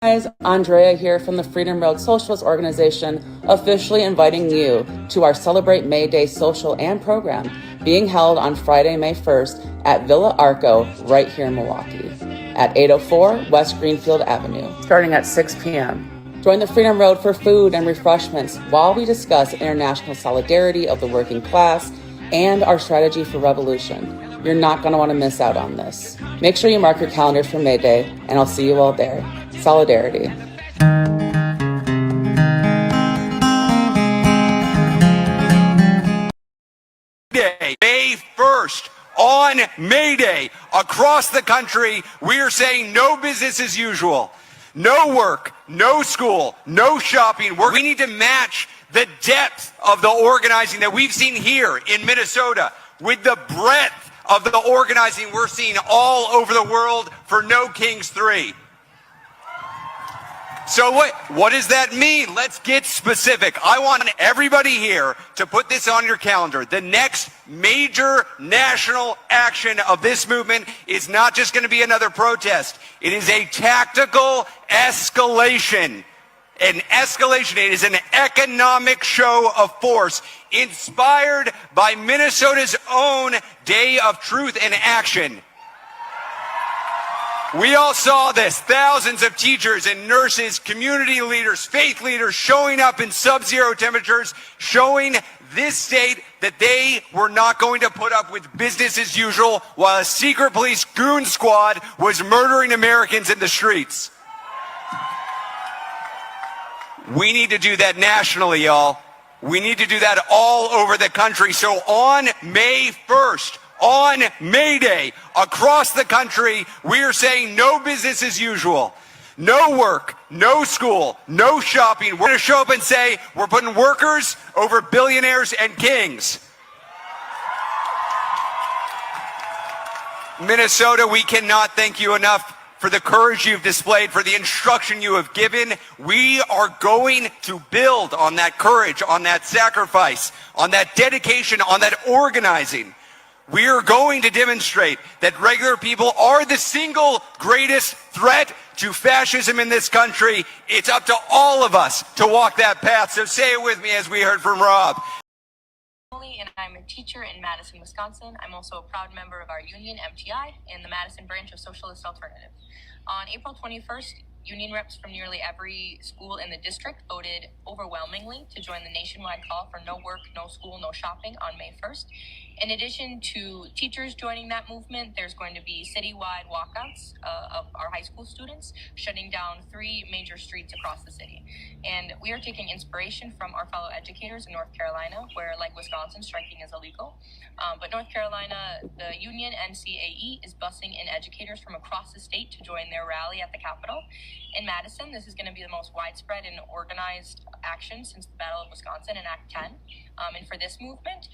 Guys, Andrea here from the Freedom Road Socialist Organization, officially inviting you to our Celebrate May Day social and program being held on Friday, May 1st at Villa Arco right here in Milwaukee at 804 West Greenfield Avenue, starting at 6 p.m. Join the Freedom Road for food and refreshments while we discuss international solidarity of the working class and our strategy for revolution. You're not going to want to miss out on this. Make sure you mark your calendars for May Day, and I'll see you all there. Solidarity. May 1st, on May Day, across the country, we are saying no business as usual. No work, no school, no shopping. We need to match the depth of the organizing that we've seen here in Minnesota with the breadth of the organizing we're seeing all over the world for No Kings 3. So what does that mean? Let's get specific. I want everybody here to put this on your calendar. The next major national action of this movement is not just going to be another protest. It is a tactical escalation. An escalation. It is an economic show of force inspired by Minnesota's own Day of Truth and Action. We all saw this. Thousands of teachers and nurses, community leaders, faith leaders showing up in sub-zero temperatures, showing this state that they were not going to put up with business as usual while a secret police goon squad was murdering Americans in the streets. We need to do that nationally, y'all. We need to do that all over the country. So on May 1st, on May Day, across the country, we are saying no business as usual. No work, no school, no shopping. We're going to show up and say we're putting workers over billionaires and kings. Minnesota, we cannot thank you enough for the courage you've displayed, for the instruction you have given. We are going to build on that courage, on that sacrifice, on that dedication, on that organizing. We are going to demonstrate that regular people are the single greatest threat to fascism in this country. It's up to all of us to walk that path. So say it with me as we heard from Rob. And I'm a teacher in Madison, Wisconsin. I'm also a proud member of our union, MTI, in the Madison branch of Socialist Alternative. On April 21st, union reps from nearly every school in the district voted overwhelmingly to join the nationwide call for no work, no school, no shopping on May 1st. In addition to teachers joining that movement, there's going to be citywide walkouts of our high school students, shutting down 3 major streets across the city. And we are taking inspiration from our fellow educators in North Carolina, where, like Wisconsin, striking is illegal. But North Carolina, the union NCAE is busing in educators from across the state to join their rally at the Capitol. In Madison, this is going to be the most widespread and organized action since the Battle of Wisconsin in Act 10. And for this movement,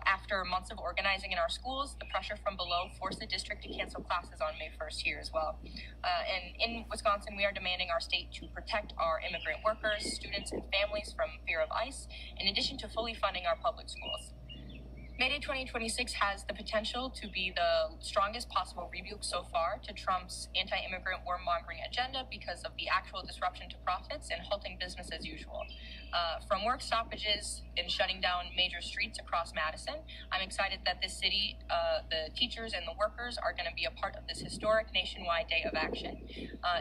after months of organizing in our schools, the pressure from below forced the district to cancel classes on May 1st here as well. And in Wisconsin, we are demanding our state to protect our immigrant workers, students, and families from fear of ICE, in addition to fully funding our public schools. May Day 2026 has the potential to be the strongest possible rebuke so far to Trump's anti-immigrant warmongering agenda because of the actual disruption to profits and halting business as usual. From work stoppages and shutting down major streets across Madison, I'm excited that this city, the teachers and the workers are going to be a part of this historic nationwide day of action.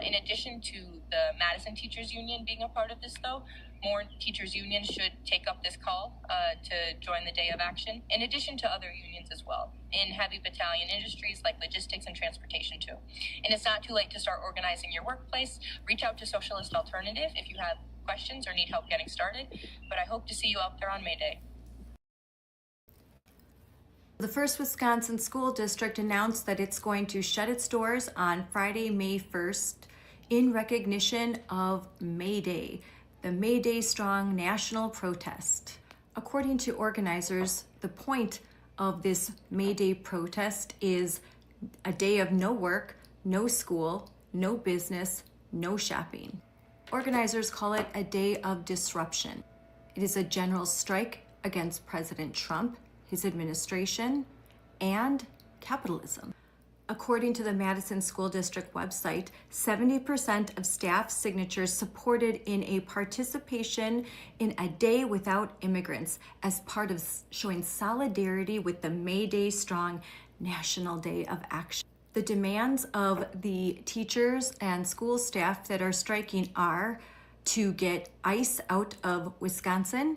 In addition to the Madison Teachers Union being a part of this, though, more teachers unions should take up this call to join the day of action, in addition to other unions as well, in heavy battalion industries like logistics and transportation too. And it's not too late to start organizing your workplace. Reach out to Socialist Alternative if you have questions or need help getting started, but I hope to see you out there on May Day. The First Wisconsin School District announced that it's going to shut its doors on Friday, May 1st in recognition of May Day, the May Day Strong national protest. According to organizers, the point of this May Day protest is a day of no work, no school, no business, no shopping. Organizers call it a day of disruption. It is a general strike against President Trump, his administration, and capitalism. According to the Madison School District website, 70% of staff signatures supported in a participation in a day without immigrants as part of showing solidarity with the May Day Strong National Day of Action. The demands of the teachers and school staff that are striking are to get ICE out of Wisconsin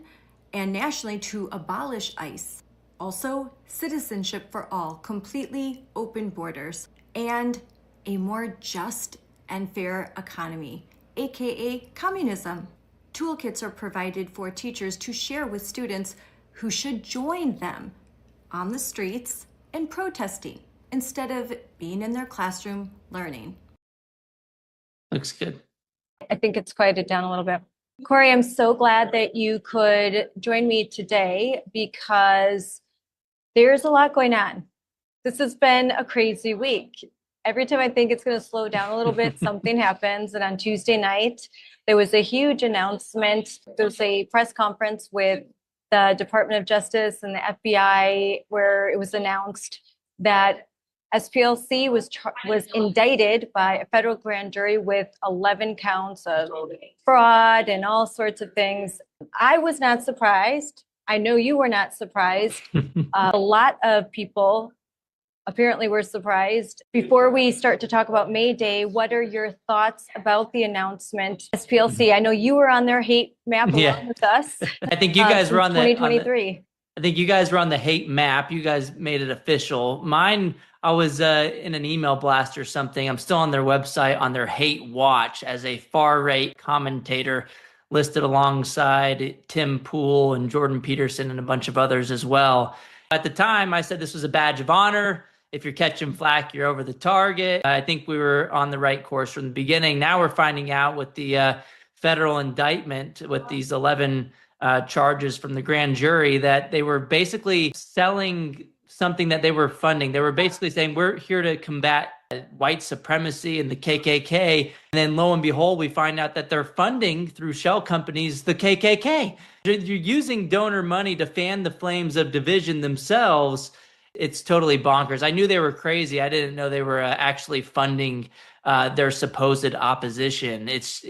and nationally to abolish ICE. Also, citizenship for all, completely open borders, and a more just and fair economy, aka communism. Toolkits are provided for teachers to share with students who should join them on the streets and protesting instead of being in their classroom learning. Looks good. I think it's quieted down a little bit. Corey, I'm so glad that you could join me today because there's a lot going on. This has been a crazy week. Every time I think it's going to slow down a little bit, something happens. And on Tuesday night, there was a huge announcement. There was a press conference with the Department of Justice and the FBI where it was announced that SPLC was indicted by a federal grand jury with 11 counts of fraud and all sorts of things. I was not surprised. I know you were not surprised. A lot of people apparently were surprised. Before we start to talk about May Day, what are your thoughts about the announcement? SPLC, I know you were on their hate map along with us. I think you guys were on the 2023. I think you guys were on the hate map. You guys made it official. Mine, I was in an email blast or something. I'm still on their website on their hate watch as a far-right commentator, listed alongside Tim Pool and Jordan Peterson and a bunch of others as well. At the time, I said this was a badge of honor. If you're catching flack, you're over the target. I think we were on the right course from the beginning. Now we're finding out with the federal indictment with these 11 charges from the grand jury that they were basically selling something that they were funding. They were basically saying, we're here to combat white supremacy and the KKK. And then lo and behold, we find out that they're funding through shell companies the KKK. You're using donor money to fan the flames of division themselves. It's totally bonkers. I knew they were crazy. I didn't know they were actually funding their supposed opposition. It's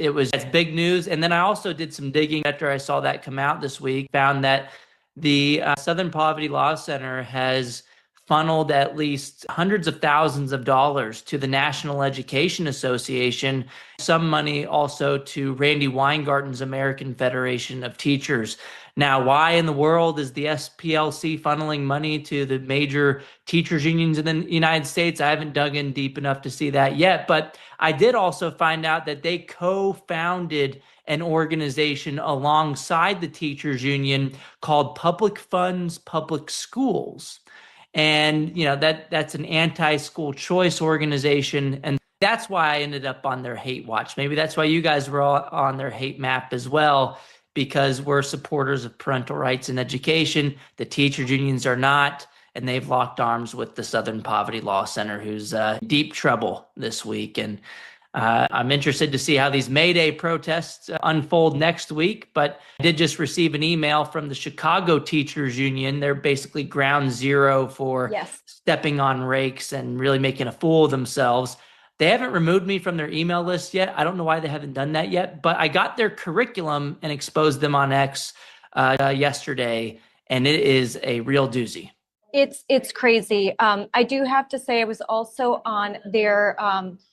big news. And then I also did some digging after I saw that come out this week, found that the Southern Poverty Law Center has funneled at least hundreds of thousands of dollars to the National Education Association, some money also to Randy Weingarten's American Federation of Teachers. Now, why in the world is the SPLC funneling money to the major teachers unions in the United States? I haven't dug in deep enough to see that yet, but I did also find out that they co-founded an organization alongside the teachers union called Public Funds Public Schools. And, you know, that's an anti-school choice organization. And that's why I ended up on their hate watch. Maybe that's why you guys were all on their hate map as well, because we're supporters of parental rights in education. The teachers unions are not, and they've locked arms with the Southern Poverty Law Center, who's deep trouble this week. And I'm interested to see how these May Day protests unfold next week, but I did just receive an email from the Chicago Teachers Union. They're basically ground zero for stepping on rakes and really making a fool of themselves. They haven't removed me from their email list yet. I don't know why they haven't done that yet, but I got their curriculum and exposed them on X yesterday, and it is a real doozy. It's crazy. I do have to say I was also on their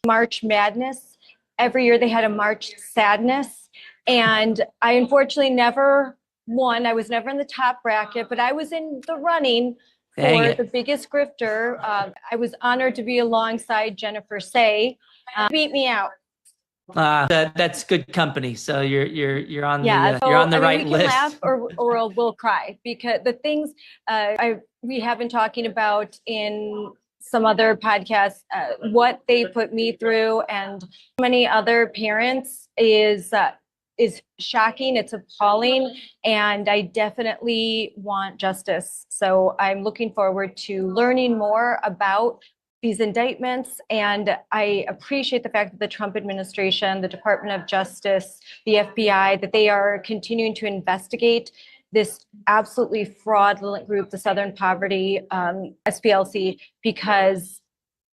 March Madness. Every year they had a March Sadness, and I unfortunately never won. I was never in the top bracket, but I was in the running for the biggest grifter. I was honored to be alongside Jennifer Say. Beat me out. That's good company. So you're on the right we can list. Laugh or we'll cry, because the things we have been talking about in some other podcasts, what they put me through and many other parents is shocking. It's appalling, and I definitely want justice. So I'm looking forward to learning more about these indictments, and I appreciate the fact that the Trump administration, the Department of Justice, the FBI, that they are continuing to investigate this absolutely fraudulent group, the Southern Poverty SPLC, because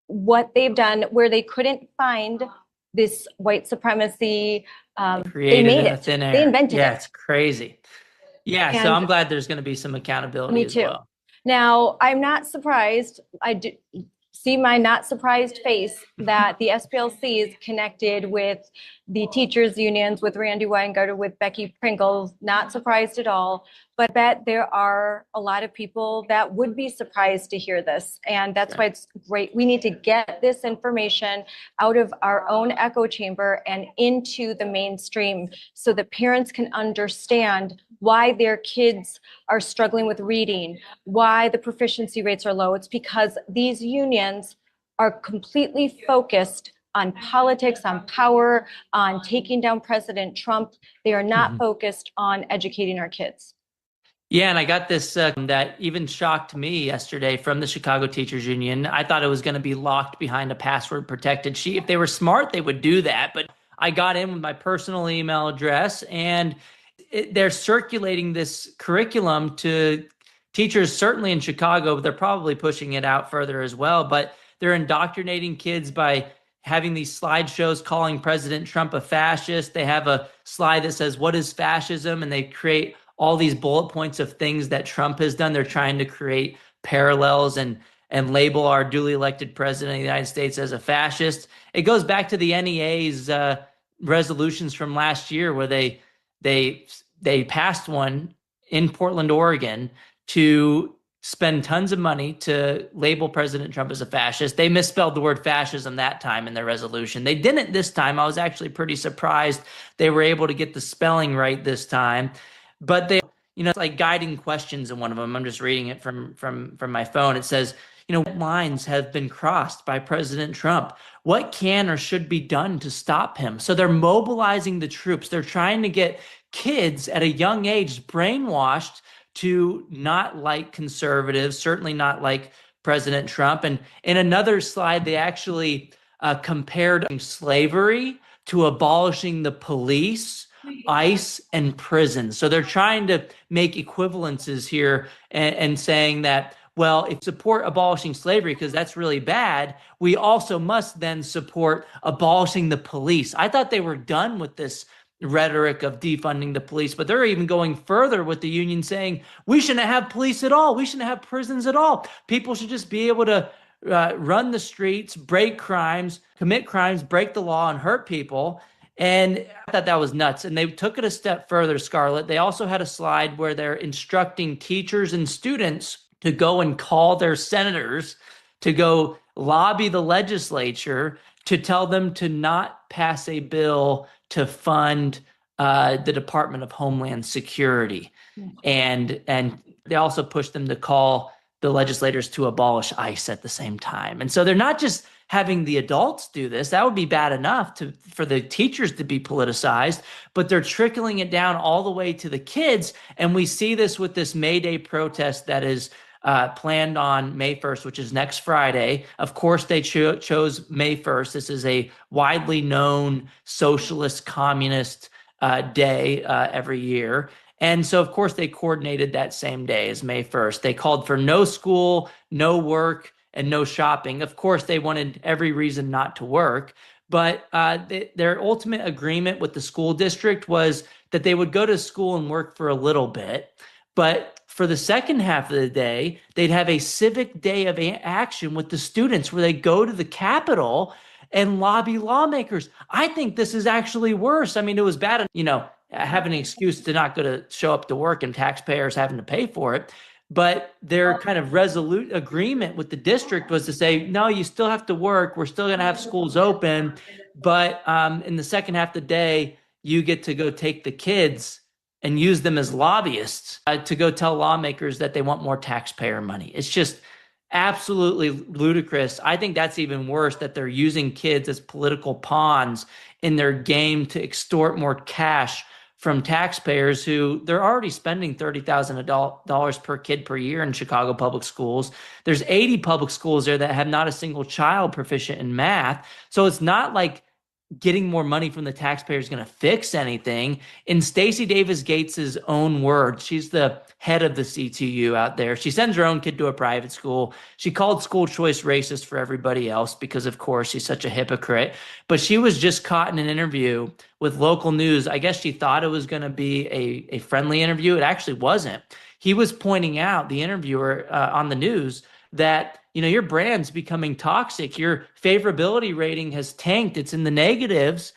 what they've done where they couldn't find this white supremacy. They Created made in the it. thin air. They invented Yeah, it. it's crazy. Yeah, so And I'm glad there's going to be some accountability me as too. well. Now, I'm not surprised. I do see my not surprised face that the SPLC is connected with the teachers unions, with Randy Weingarter, with Becky Pringle. Not surprised at all. But I bet there are a lot of people that would be surprised to hear this. And that's why it's great. We need to get this information out of our own echo chamber and into the mainstream so that parents can understand why their kids are struggling with reading, why the proficiency rates are low. It's because these unions are completely focused on politics, on power, on taking down President Trump. They are not focused on educating our kids. Yeah, and I got this that even shocked me yesterday from the Chicago Teachers Union. I thought it was going to be locked behind a password protected sheet. If they were smart, they would do that. But I got in with my personal email address, and they're circulating this curriculum to teachers, certainly in Chicago, but they're probably pushing it out further as well. But they're indoctrinating kids by having these slideshows calling President Trump a fascist. They have a slide that says, "What is fascism?" And they create all these bullet points of things that Trump has done. They're trying to create parallels and label our duly elected president of the United States as a fascist. It goes back to the NEA's resolutions from last year, where they passed one in Portland, Oregon, to spend tons of money to label President Trump as a fascist. They misspelled the word fascism that time in their resolution. They didn't this time. I was actually pretty surprised they were able to get the spelling right this time. But they, it's like guiding questions in one of them. I'm just reading it from my phone. It says, what lines have been crossed by President Trump? What can or should be done to stop him? So they're mobilizing the troops. They're trying to get kids at a young age brainwashed to not like conservatives, certainly not like President Trump. And in another slide, they actually compared slavery to abolishing the police, ICE, and prisons. So they're trying to make equivalences here and saying that, well, if you support abolishing slavery because that's really bad, we also must then support abolishing the police. I thought they were done with this rhetoric of defunding the police, but they're even going further with the union saying we shouldn't have police at all. We shouldn't have prisons at all. People should just be able to run the streets, break crimes, commit crimes, break the law, and hurt people. And I thought that was nuts. And they took it a step further, Scarlett. They also had a slide where they're instructing teachers and students to go and call their senators, to go lobby the legislature to tell them to not pass a bill to fund the Department of Homeland Security. And they also pushed them to call the legislators to abolish ICE at the same time. And so they're not just having the adults do this. That would be bad enough for the teachers to be politicized, but they're trickling it down all the way to the kids. And we see this with this May Day protest that is planned on May 1st, which is next Friday. Of course, they chose May 1st. This is a widely known socialist communist day every year. And so, of course, they coordinated that same day as May 1st. They called for no school, no work, and no shopping. Of course, they wanted every reason not to work. But their ultimate agreement with the school district was that they would go to school and work for a little bit. But for the second half of the day, they'd have a civic day of action with the students where they go to the Capitol and lobby lawmakers. I think this is actually worse. I mean, it was bad, having an excuse to not go to show up to work and taxpayers having to pay for it. But their kind of resolute agreement with the district was to say, no, you still have to work. We're still going to have schools open. But in the second half of the day, you get to go take the kids and use them as lobbyists to go tell lawmakers that they want more taxpayer money. It's just absolutely ludicrous. I think that's even worse, that they're using kids as political pawns in their game to extort more cash from taxpayers who they're already spending $30,000 per kid per year in Chicago public schools. There's 80 public schools there that have not a single child proficient in math. So it's not like getting more money from the taxpayer is going to fix anything. In Stacey Davis Gates's own words, she's the head of the CTU out there. She sends her own kid to a private school. She called school choice racist for everybody else because, of course, she's such a hypocrite. But she was just caught in an interview with local news. I guess she thought it was going to be a friendly interview. It actually wasn't. He was pointing out, the interviewer on the news, that your brand's becoming toxic. Your favorability rating has tanked. It's in the negatives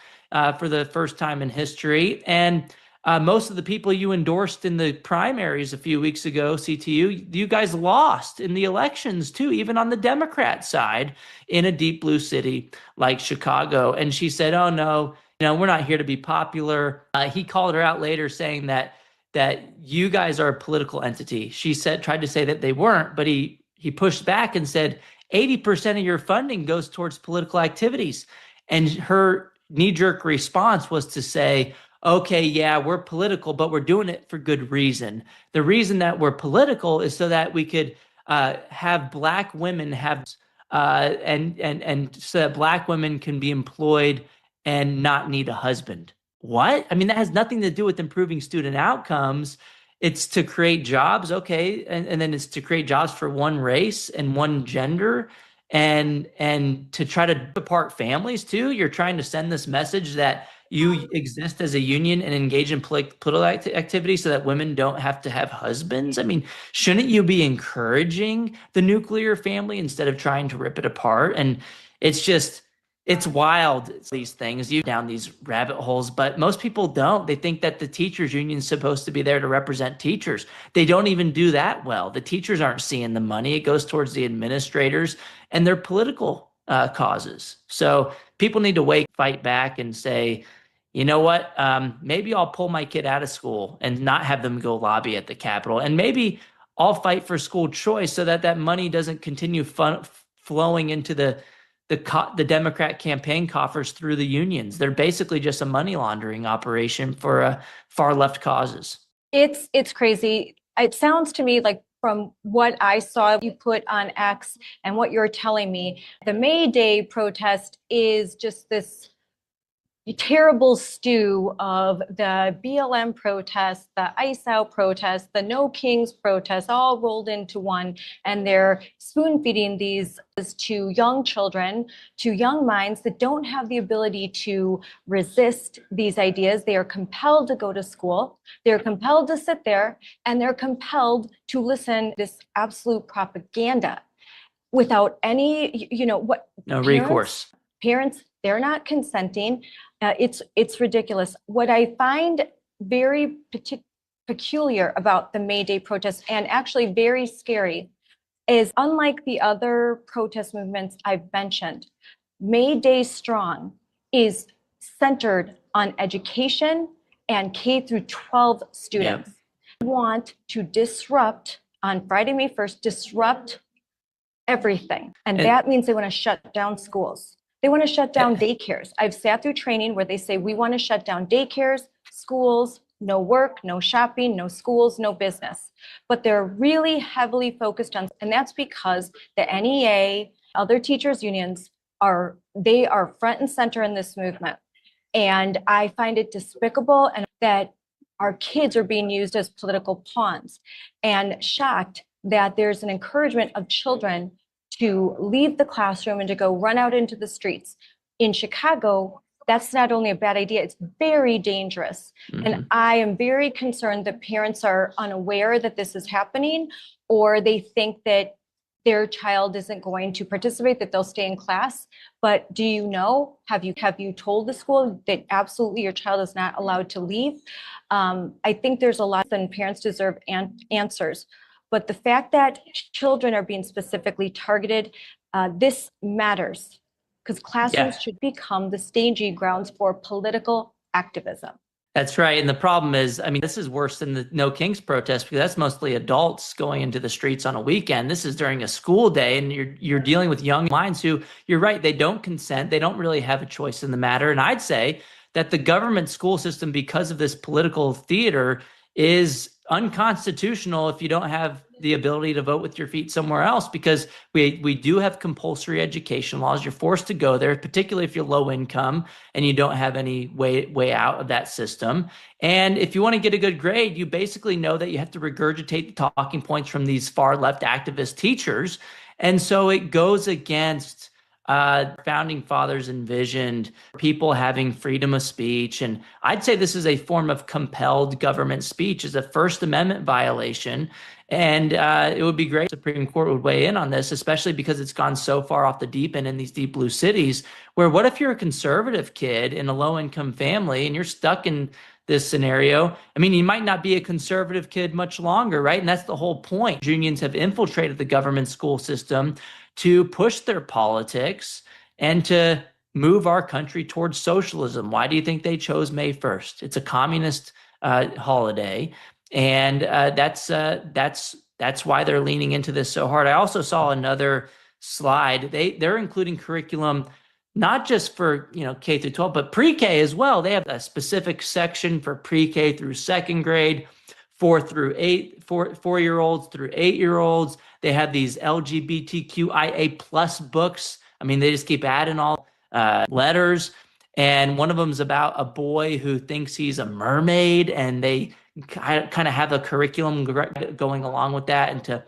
for the first time in history. And most of the people you endorsed in the primaries a few weeks ago, CTU, you guys lost in the elections too, even on the Democrat side in a deep blue city like Chicago. And she said, oh no, we're not here to be popular. He called her out later saying that you guys are a political entity. She tried to say that they weren't, but he pushed back and said 80% of your funding goes towards political activities. And her knee-jerk response was to say, okay, yeah, we're political, but we're doing it for good reason. The reason that we're political is so that we could have Black women and so that Black women can be employed and not need a husband. What? I mean, that has nothing to do with improving student outcomes. It's to create jobs, okay, and then it's to create jobs for one race and one gender, and to try to apart families too. You're trying to send this message that you exist as a union and engage in political activity so that women don't have to have husbands. I mean, shouldn't you be encouraging the nuclear family instead of trying to rip it apart? And it's wild, these things. You down these rabbit holes, but most people don't. They think that the teachers union is supposed to be there to represent teachers. They don't even do that well. The teachers aren't seeing the money. It goes towards the administrators and their political causes. So people need to fight back and say, you know what, maybe I'll pull my kid out of school and not have them go lobby at the Capitol. And maybe I'll fight for school choice so that money doesn't continue flowing into the Democrat campaign coffers through the unions. They're basically just a money laundering operation for far left causes. It's crazy. It sounds to me like, from what I saw you put on X and what you're telling me, the May Day protest is just this terrible stew of the BLM protests, the ICE Out protests, the No Kings protests, all rolled into one. And they're spoon feeding these to young children, to young minds that don't have the ability to resist these ideas. They are compelled to go to school. They're compelled to sit there, and they're compelled to listen to this absolute propaganda without any, recourse. Parents, they're not consenting. It's ridiculous. What I find very peculiar about the May Day protests, and actually very scary, is unlike the other protest movements I've mentioned, May Day Strong is centered on education and K through 12 students. Yep. Want to disrupt on Friday, May 1st, disrupt everything. And that means they want to shut down schools. They want to shut down daycares. I've sat through training where they say, we want to shut down daycares, schools, no work, no shopping, no schools, no business. But they're really heavily focused on, and that's because the NEA, other teachers unions, they are front and center in this movement. And I find it despicable, and that our kids are being used as political pawns, and shocked that there's an encouragement of children to leave the classroom and to go run out into the streets. In Chicago, that's not only a bad idea, it's very dangerous. Mm-hmm. And I am very concerned that parents are unaware that this is happening, or they think that their child isn't going to participate, that they'll stay in class. But do you know, have you told the school that absolutely your child is not allowed to leave? I think there's a lot, and parents deserve answers. But the fact that children are being specifically targeted, this matters, because classrooms should become the staging grounds for political activism. That's right. And the problem is, I mean, this is worse than the No Kings protest, because that's mostly adults going into the streets on a weekend. This is during a school day, and you're dealing with young minds who, you're right, they don't consent. They don't really have a choice in the matter. And I'd say that the government school system, because of this political theater, is unconstitutional if you don't have the ability to vote with your feet somewhere else, because we do have compulsory education laws. You're forced to go there, particularly if you're low income and you don't have any way out of that system. And if you want to get a good grade, you basically know that you have to regurgitate the talking points from these far left activist teachers. And so it goes against founding fathers envisioned people having freedom of speech. And I'd say this is a form of compelled government speech, is a First Amendment violation. And it would be great if the Supreme Court would weigh in on this, especially because it's gone so far off the deep end in these deep blue cities, where what if you're a conservative kid in a low income family and you're stuck in this scenario? I mean, you might not be a conservative kid much longer, right? And that's the whole point. Unions have infiltrated the government school system to push their politics and to move our country towards socialism. Why do you think they chose May 1st? It's a communist holiday. And that's why they're leaning into this so hard. I also saw another slide. They're including curriculum not just for K through 12, but pre-K as well. They have a specific section for pre-K through second grade, 4-year-olds through 8-year-olds. They have these LGBTQIA plus books. I mean, they just keep adding all letters. And one of them is about a boy who thinks he's a mermaid, and they kind of have a curriculum going along with that, and to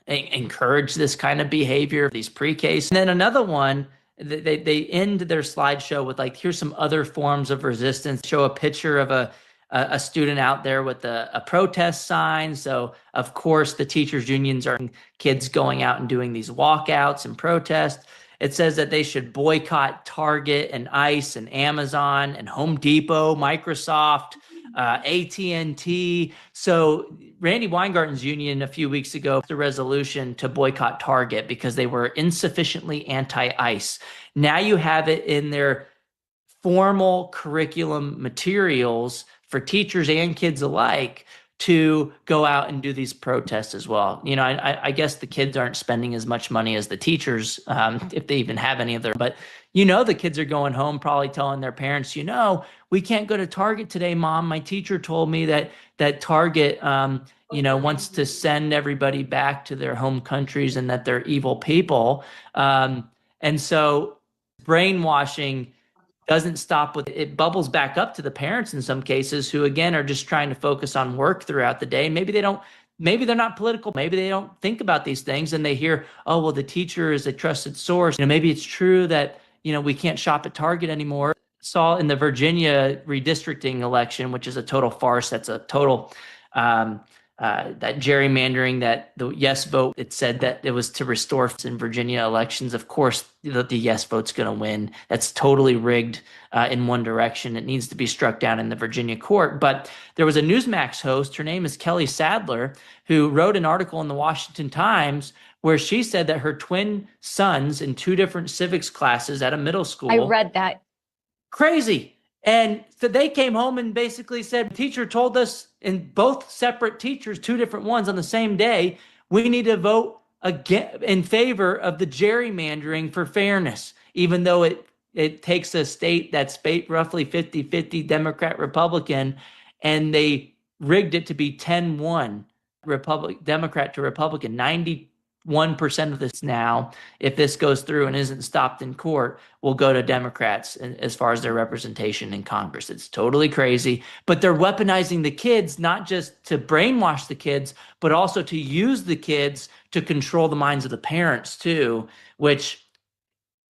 encourage this kind of behavior, these pre-Ks. And then another one, they end their slideshow with like, here's some other forms of resistance. Show a picture of a student out there with a protest sign. So of course the teachers unions are kids going out and doing these walkouts and protests. It says that they should boycott Target and ICE and Amazon and Home Depot, Microsoft, AT&T. So Randy Weingarten's union a few weeks ago, the resolution to boycott Target because they were insufficiently anti-ICE. Now you have it in their formal curriculum materials for teachers and kids alike to go out and do these protests as well. I guess the kids aren't spending as much money as the teachers, if they even have any of their, but the kids are going home probably telling their parents, we can't go to Target today, Mom. My teacher told me that Target, wants to send everybody back to their home countries and that they're evil people. And so brainwashing doesn't stop with it, bubbles back up to the parents in some cases, who again are just trying to focus on work throughout the day. Maybe they're not political. Maybe they don't think about these things, and they hear, oh, well, the teacher is a trusted source. Maybe it's true that, we can't shop at Target anymore. Saw in the Virginia redistricting election, which is a total farce. That's a total, that gerrymandering, that the yes vote, it said that it was to restore in Virginia elections. Of course, the yes vote's going to win. That's totally rigged in one direction. It needs to be struck down in the Virginia court. But there was a Newsmax host, her name is Kelly Sadler, who wrote an article in the Washington Times where she said that her twin sons in 2 different civics classes at a middle school. I read that. Crazy. And so they came home and basically said, teacher told us, in both separate teachers, 2 different ones on the same day, we need to vote again in favor of the gerrymandering for fairness, even though it takes a state that's roughly 50-50 Democrat Republican, and they rigged it to be 10-1 Democrat to Republican. 91% of this now, if this goes through and isn't stopped in court, will go to Democrats as far as their representation in Congress. It's totally crazy. But they're weaponizing the kids, not just to brainwash the kids, but also to use the kids to control the minds of the parents too, which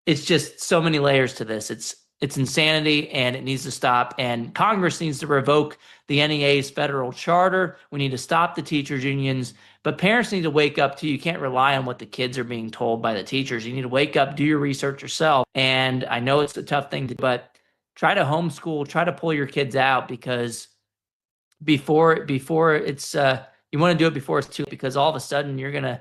it's just so many layers to this. It's insanity, and it needs to stop. And Congress needs to revoke the NEA's federal charter. We need to stop the teachers unions. But parents need to wake up too. You can't rely on what the kids are being told by the teachers. You need to wake up, do your research yourself. And I know it's a tough thing to do, but try to homeschool, try to pull your kids out, because before it's you want to do it before it's too late, because all of a sudden you're going to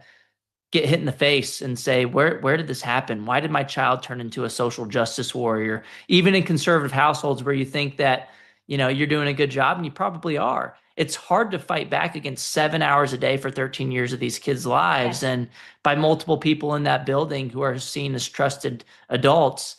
get hit in the face and say, where did this happen? Why did my child turn into a social justice warrior? Even in conservative households where you think that, you're doing a good job, and you probably are. It's hard to fight back against 7 hours a day for 13 years of these kids' lives, and by multiple people in that building who are seen as trusted adults.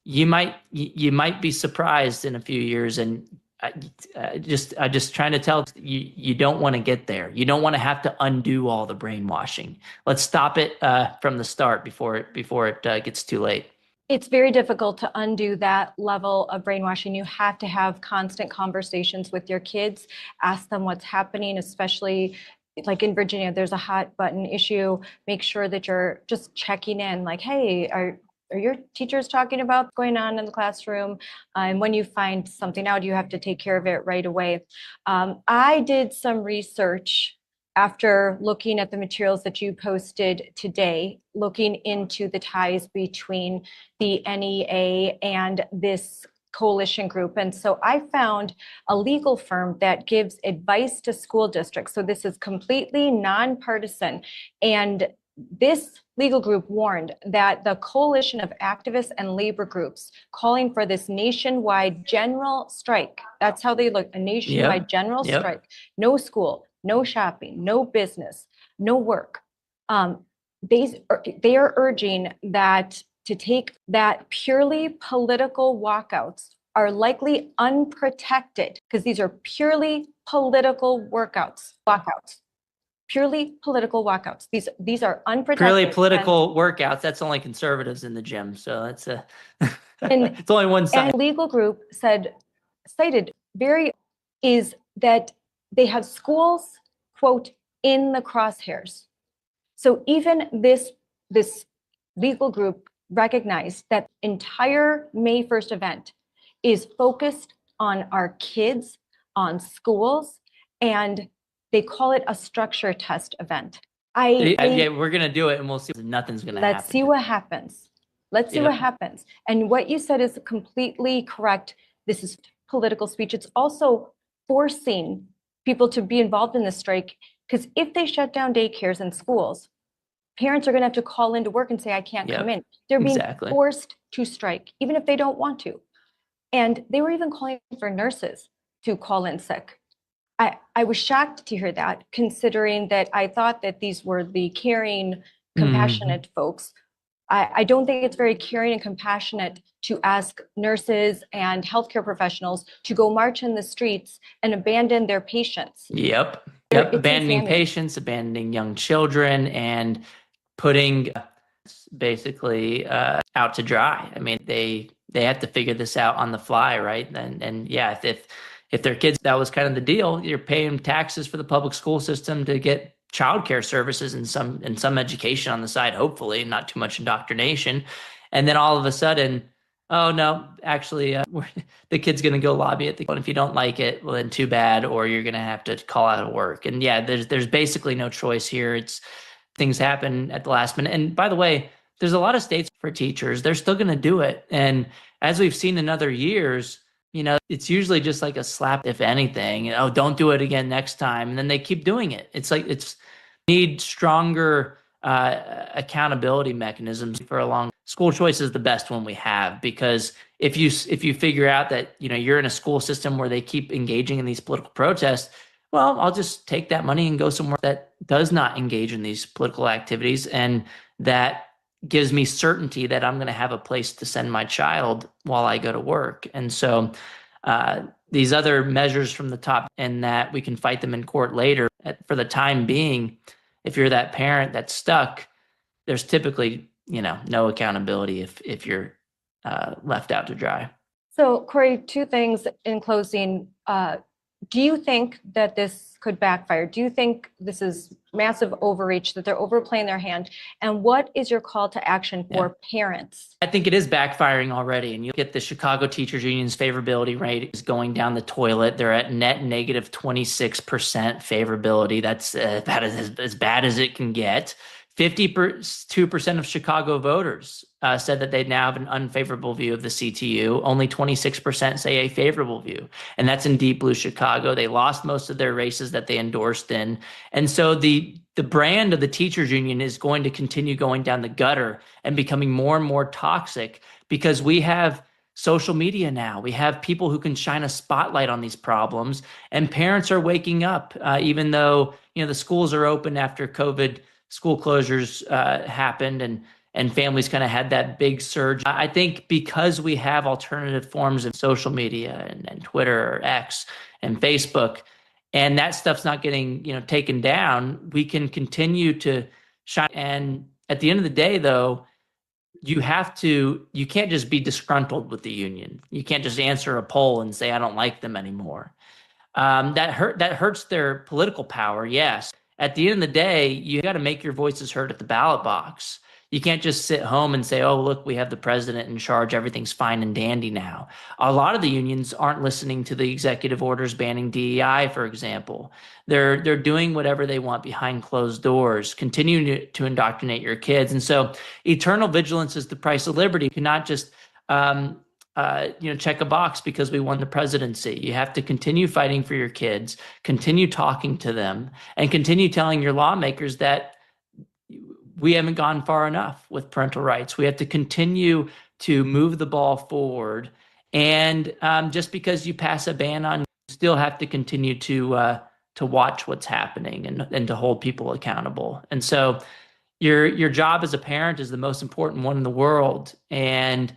You might be surprised in a few years, and I just trying to tell you, you don't want to get there. You don't want to have to undo all the brainwashing. Let's stop it from the start before it gets too late. It's very difficult to undo that level of brainwashing. You have to have constant conversations with your kids, ask them what's happening, especially like in Virginia, there's a hot button issue. Make sure that you're just checking in, like, hey, are your teachers talking about what's going on in the classroom? And when you find something out, you have to take care of it right away. I did some research after looking at the materials that you posted today, looking into the ties between the NEA and this coalition group. And so I found a legal firm that gives advice to school districts. So this is completely nonpartisan. And this legal group warned that the coalition of activists and labor groups calling for this nationwide general strike, that's how they look, a nationwide general strike, no school, no shopping, no business, no work. They are urging that to take that purely political walkouts are likely unprotected because these are purely political walkouts. Purely political walkouts. These are unprotected. Purely political workouts. That's only conservatives in the gym. So that's it's only one side. And legal group cited is that they have schools, quote, in the crosshairs. So even this legal group recognized that entire May 1st event is focused on our kids, on schools, and they call it a structure test event. Yeah, we're going to do it and we'll see. Nothing's going to happen. Let's see what happens. Let's see what happens. And what you said is completely correct. This is political speech. It's also forcing people to be involved in the strike, because if they shut down daycares and schools, parents are going to have to call into work and say, I can't come in. They're being forced to strike, even if they don't want to. And they were even calling for nurses to call in sick. I was shocked to hear that, considering that I thought that these were the caring, compassionate folks. I don't think it's very caring and compassionate to ask nurses and healthcare professionals to go march in the streets and abandon their patients. Yep. Abandoning patients, abandoning young children, and putting basically out to dry. I mean, they have to figure this out on the fly, right? And yeah, if their kids, that was kind of the deal. You're paying taxes for the public school system to get childcare services and some education on the side, hopefully, not too much indoctrination. And then all of a sudden, oh no, actually, the kid's going to go lobby at the. And if you don't like it, well then too bad, or you're going to have to call out of work. And yeah, there's basically no choice here. It's things happen at the last minute. And by the way, there's a lot of states for teachers. They're still going to do it. And as we've seen in other years, it's usually just like a slap, if anything. Oh, don't do it again next time. And then they keep doing it. It's like need stronger accountability mechanisms for a long. School choice is the best one we have, because if you figure out that you're in a school system where they keep engaging in these political protests, well, I'll just take that money and go somewhere that does not engage in these political activities, and that gives me certainty that I'm going to have a place to send my child while I go to work. And so these other measures from the top, and that we can fight them in court later, for the time being, if you're that parent that's stuck, there's typically no accountability if you're left out to dry. So Corey, two things in closing. Do you think that this could backfire? Do you think this is massive overreach, that they're overplaying their hand? And what is your call to action for parents? I think it is backfiring already. And you get the Chicago Teachers Union's favorability rate is going down the toilet. They're at net negative 26% favorability. That's about as bad as it can get. 52% of Chicago voters said that they now have an unfavorable view of the CTU. Only 26% say a favorable view. And that's in deep blue Chicago. They lost most of their races that they endorsed in. And so the brand of the teachers union is going to continue going down the gutter and becoming more and more toxic, because we have social media now. We have people who can shine a spotlight on these problems, and parents are waking up, even though the schools are open after COVID school closures happened, and families kind of had that big surge. I think because we have alternative forms of social media and Twitter or X and Facebook, and that stuff's not getting, taken down, we can continue to shine. And at the end of the day, though, you can't just be disgruntled with the union. You can't just answer a poll and say, I don't like them anymore. That hurts their political power, yes. At the end of the day, you got to make your voices heard at the ballot box. You can't just sit home and say, oh, look, we have the president in charge. Everything's fine and dandy now. A lot of the unions aren't listening to the executive orders banning DEI, for example. They're doing whatever they want behind closed doors, continuing to indoctrinate your kids. And so eternal vigilance is the price of liberty. You cannot just check a box because we won the presidency. You have to continue fighting for your kids, continue talking to them, and continue telling your lawmakers that we haven't gone far enough with parental rights. We have to continue to move the ball forward. And just because you pass a ban on, you still have to continue to watch what's happening and to hold people accountable. And so your job as a parent is the most important one in the world. And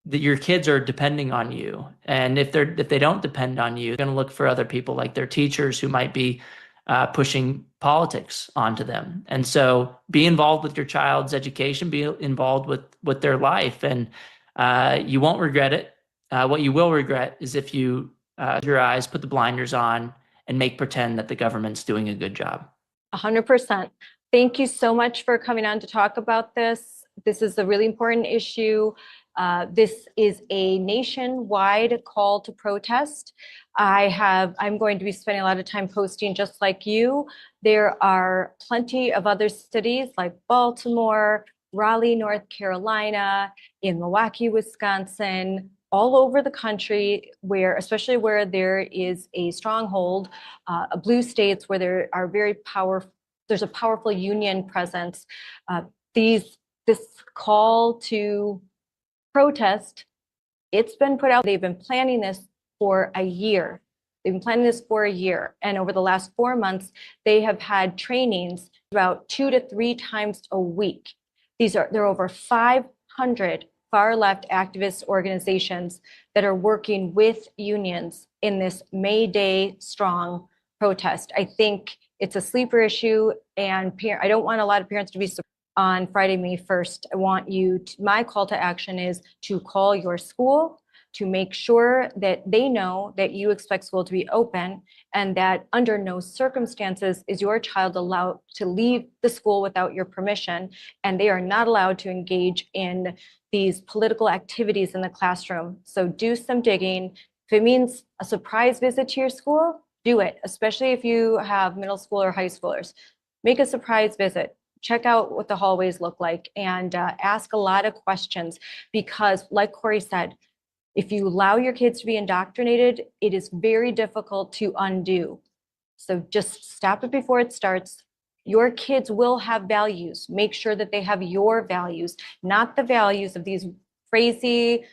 that your kids are depending on you. And if they don't depend on you, they're going to look for other people like their teachers who might be pushing politics onto them. And so be involved with your child's education, be involved with their life, and you won't regret it. What you will regret is if you your eyes, put the blinders on, and make pretend that the government's doing a good job. 100%. Thank you so much for coming on to talk about this. This is a really important issue. This is a nationwide call to protest. I'm going to be spending a lot of time posting just like you. There are plenty of other cities like Baltimore, Raleigh, North Carolina, in Milwaukee, Wisconsin, all over the country, especially where there is a stronghold, blue states where there's a powerful union presence. This call to protest, it's been put out. They've been planning this for a year. And over the last 4 months, they have had trainings about 2 to 3 times a week. There are over 500 far left activist organizations that are working with unions in this May Day strong protest. I think it's a sleeper issue, and I don't want a lot of parents to be surprised. On Friday, May 1st, my call to action is to call your school to make sure that they know that you expect school to be open, and that under no circumstances is your child allowed to leave the school without your permission, and they are not allowed to engage in these political activities in the classroom. So do some digging. If it means a surprise visit to your school, do it, especially if you have middle school or high schoolers. Make a surprise visit. Check out what the hallways look like, and ask a lot of questions, because like Corey said, if you allow your kids to be indoctrinated, it is very difficult to undo. So just stop it before it starts. Your kids will have values. Make sure that they have your values, not the values of these crazy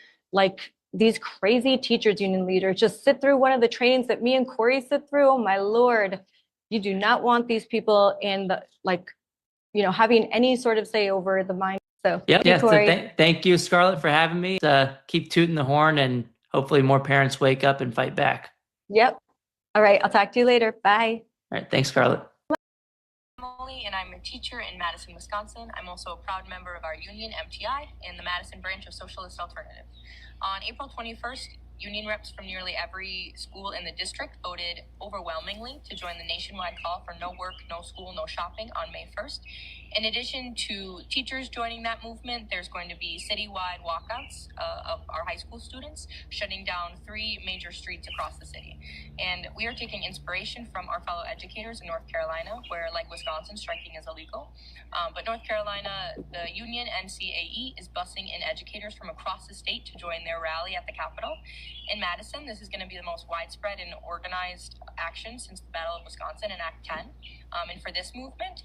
teachers union leaders. Just sit through one of the trainings that me and Corey sit through. Oh my Lord, you do not want these people in the having any sort of say over the mind. So thank you, Scarlett, for having me. Keep tooting the horn, and hopefully more parents wake up and fight back. Yep. All right. I'll talk to you later. Bye. All right. Thanks, Scarlett. And I'm a teacher in Madison, Wisconsin. I'm also a proud member of our union, MTI, in the Madison branch of Socialist Alternative. On April 21st, union reps from nearly every school in the district voted overwhelmingly to join the nationwide call for no work, no school, no shopping on May 1st. In addition to teachers joining that movement, there's going to be citywide walkouts of our high school students, shutting down 3 major streets across the city. And we are taking inspiration from our fellow educators in North Carolina, where, like Wisconsin, striking is illegal. But North Carolina, the union NCAE is busing in educators from across the state to join their rally at the Capitol. In Madison, this is going to be the most widespread and organized action since the Battle of Wisconsin in Act 10. And for this movement,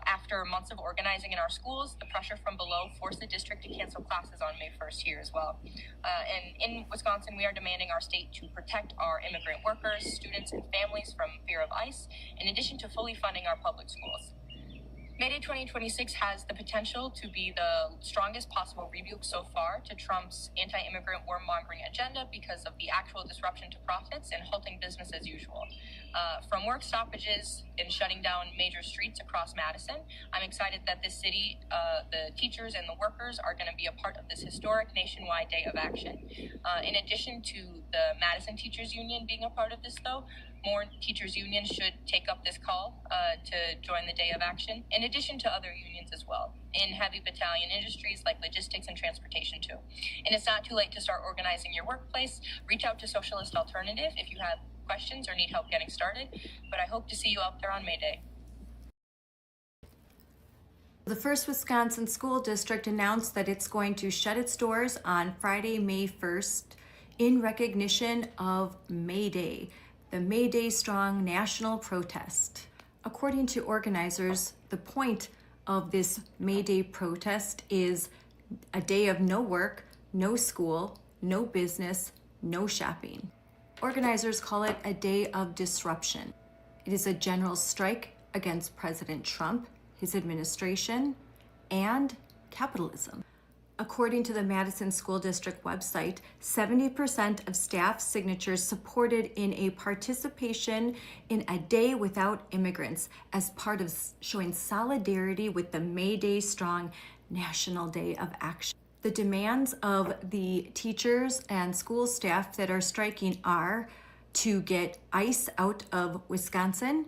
after months of organizing in our schools, the pressure from below forced the district to cancel classes on May 1st here as well. And in Wisconsin, we are demanding our state to protect our immigrant workers, students, and families from fear of ICE, in addition to fully funding our public schools. May Day 2026 has the potential to be the strongest possible rebuke so far to Trump's anti-immigrant warmongering agenda because of the actual disruption to profits and halting business as usual. From work stoppages and shutting down major streets across Madison, I'm excited that this city, the teachers and the workers are going to be a part of this historic nationwide day of action. In addition to the Madison Teachers Union being a part of this, though, more teachers unions should take up this call to join the day of action, in addition to other unions as well, in heavy battalion industries like logistics and transportation too. And it's not too late to start organizing your workplace. Reach out to Socialist Alternative if you have questions or need help getting started. But I hope to see you out there on May Day. The First Wisconsin School District announced that it's going to shut its doors on Friday, May 1st in recognition of May Day, the May Day Strong national protest. According to organizers, the point of this May Day protest is a day of no work, no school, no business, no shopping. Organizers call it a day of disruption. It is a general strike against President Trump, his administration, and capitalism. According to the Madison School District website, 70% of staff signatures supported in a participation in a day without immigrants as part of showing solidarity with the May Day Strong National Day of Action. The demands of the teachers and school staff that are striking are to get ICE out of Wisconsin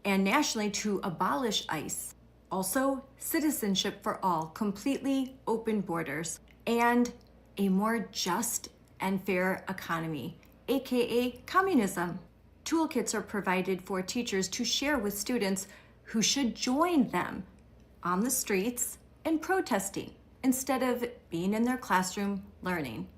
and nationally to abolish ICE. Also, citizenship for all, completely open borders, and a more just and fair economy, aka communism. Toolkits are provided for teachers to share with students who should join them on the streets and protesting instead of being in their classroom learning.